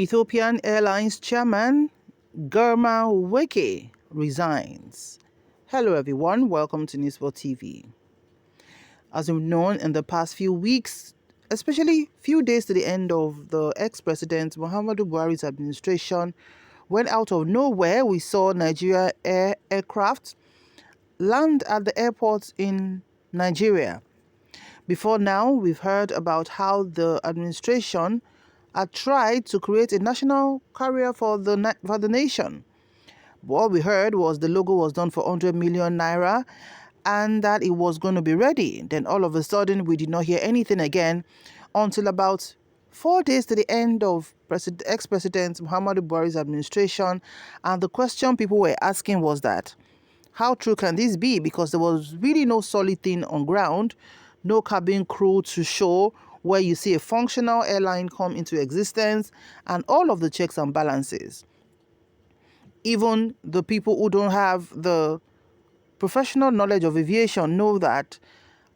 Ethiopian Airlines chairman Germa Weke resigns. Hello everyone, welcome to newsspottv. As we've known in the past few weeks, especially few days to the end of the ex-president Muhammadu Buhari's administration, when out of nowhere we saw Nigeria aircraft land at the airport in Nigeria. Before now, we've heard about how the administration had tried to create a national carrier for the nation. What we heard was the logo was done for 100 million naira and that it was going to be ready. Then all of a sudden, we did not hear anything again until about 4 days to the end of ex-president Muhammadu Buhari's administration. And the question people were asking was that, how true can this be? Because there was really no solid thing on ground, no cabin crew to show where you see a functional airline come into existence, and all of the checks and balances. Even the people who don't have the professional knowledge of aviation know that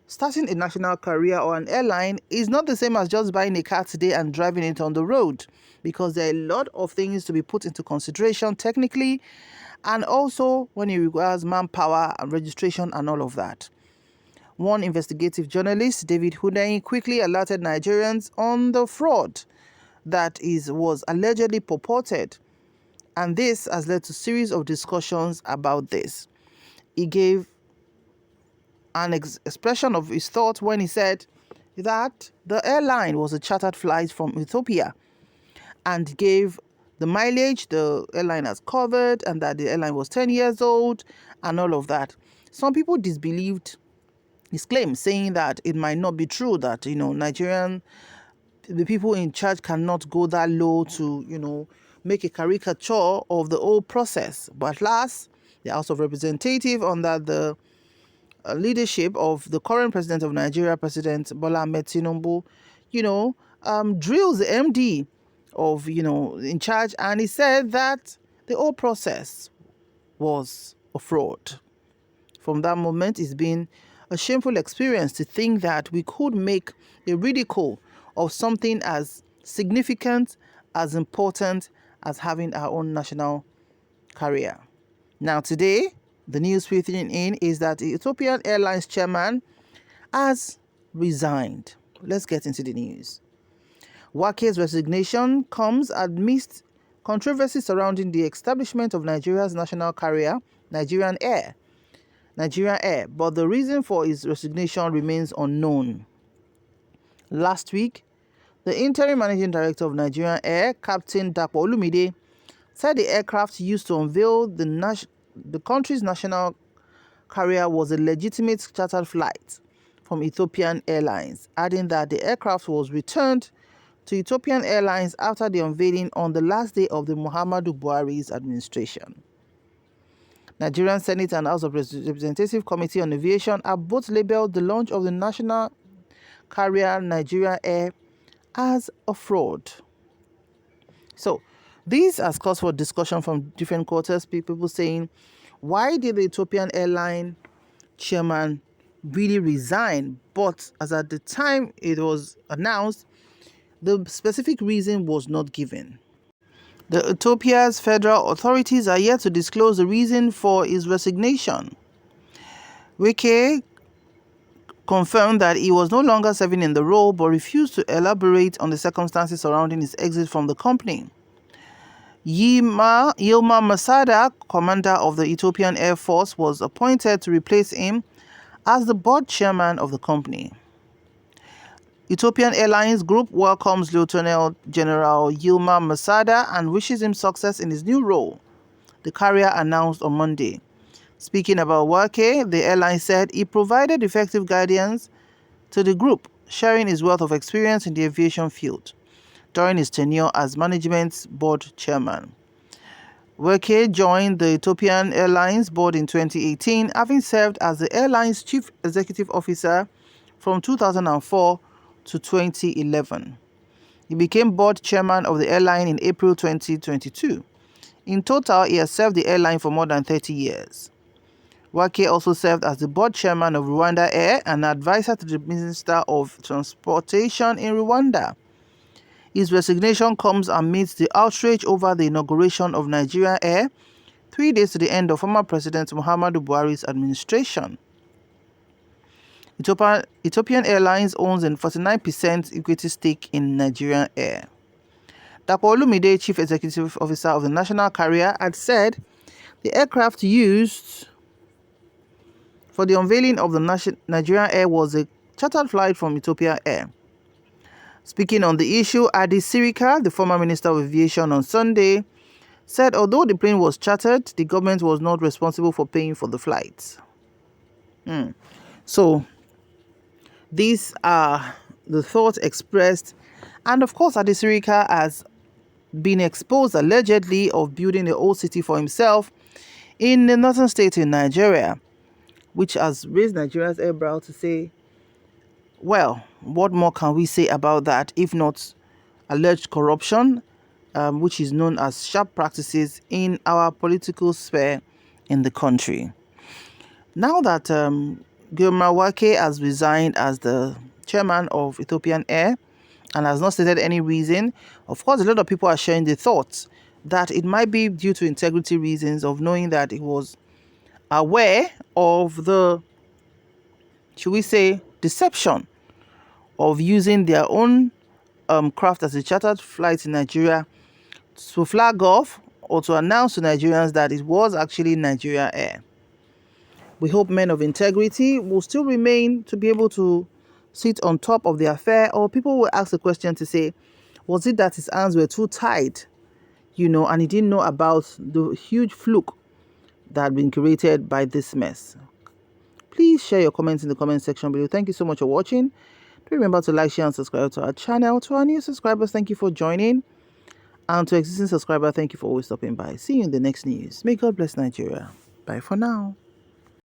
starting a national carrier or an airline is not the same as just buying a car today and driving it on the road, because there are a lot of things to be put into consideration technically, and also when it requires manpower and registration and all of that. One investigative journalist, David Hundeyin, quickly alerted Nigerians on the fraud that was allegedly purported, and this has led to a series of discussions about this. He gave an expression of his thoughts when he said that the airline was a chartered flight from Ethiopia and gave the mileage the airline has covered, and that the airline was 10 years old and all of that. Some people disbelieved his claim, saying that it might not be true, that, the people in charge cannot go that low to, make a caricature of the whole process. But at last, the House of Representatives, under the leadership of the current president of Nigeria, President Bola Ahmed Tinubu, drills the MD of, in charge, and he said that the whole process was a fraud. From that moment, it's been a shameful experience to think that we could make a ridicule of something as significant, as important as having our own national carrier. Now today, the news filtering in is that the Ethiopian Airlines chairman has resigned. Let's get into the news. Wake's resignation comes amidst controversy surrounding the establishment of Nigeria's national carrier, Nigerian Air, but the reason for his resignation remains unknown. Last week, the interim managing director of Nigerian Air, Captain Dapo Olumide, said the aircraft used to unveil the country's national carrier was a legitimate chartered flight from Ethiopian Airlines, adding that the aircraft was returned to Ethiopian Airlines after the unveiling on the last day of the Muhammadu Buhari's administration. Nigerian Senate and House of Representatives Committee on Aviation have both labeled the launch of the national carrier Nigeria Air as a fraud. So, this has caused for discussion from different quarters, people saying, why did the Ethiopian Airline chairman really resign? But as at the time it was announced, the specific reason was not given. The Ethiopia's federal authorities are yet to disclose the reason for his resignation. Weke confirmed that he was no longer serving in the role, but refused to elaborate on the circumstances surrounding his exit from the company. Yilma Masada, commander of the Ethiopian Air Force, was appointed to replace him as the board chairman of the company. Ethiopian Airlines Group welcomes Lieutenant General Yilma Masada and wishes him success in his new role, the carrier announced on Monday. Speaking about Wake, the airline said he provided effective guidance to the group, sharing his wealth of experience in the aviation field during his tenure as management board chairman. Wake joined the Ethiopian Airlines board in 2018, having served as the airline's chief executive officer from 2004 to 2011. He became board chairman of the airline in April 2022. In total, he has served the airline for more than 30 years. Wake also served as the board chairman of Rwanda Air and advisor to the Minister of Transportation in Rwanda. His resignation comes amidst the outrage over the inauguration of Nigerian Air 3 days to the end of former President Muhammadu Buhari's administration. Ethiopian Airlines owns a 49% equity stake in Nigerian Air. Dapo Olumide, Chief Executive Officer of the national carrier, had said the aircraft used for the unveiling of the Nigerian Air was a chartered flight from Ethiopian Air. Speaking on the issue, Adi Sirika, the former Minister of Aviation, on Sunday, said although the plane was chartered, the government was not responsible for paying for the flights. So, these are the thoughts expressed. And of course, Adi Sirika has been exposed allegedly of building a old city for himself in the northern state in Nigeria, which has raised Nigeria's eyebrow to say, well, what more can we say about that if not alleged corruption, which is known as sharp practices in our political sphere in the country. Now that Girma Wake has resigned as the chairman of Ethiopian Air and has not stated any reason, of course, a lot of people are sharing the thoughts that it might be due to integrity reasons of knowing that he was aware of the, should we say, deception of using their own craft as a chartered flight in Nigeria to flag off or to announce to Nigerians that it was actually Nigeria Air. We hope men of integrity will still remain to be able to sit on top of the affair, or people will ask the question to say, was it that his hands were too tight, and he didn't know about the huge fluke that had been created by this mess? Please share your comments in the comment section below. Thank you so much for watching. Do remember to like, share, and subscribe to our channel. To our new subscribers, thank you for joining. And to existing subscribers, thank you for always stopping by. See you in the next news. May God bless Nigeria. Bye for now.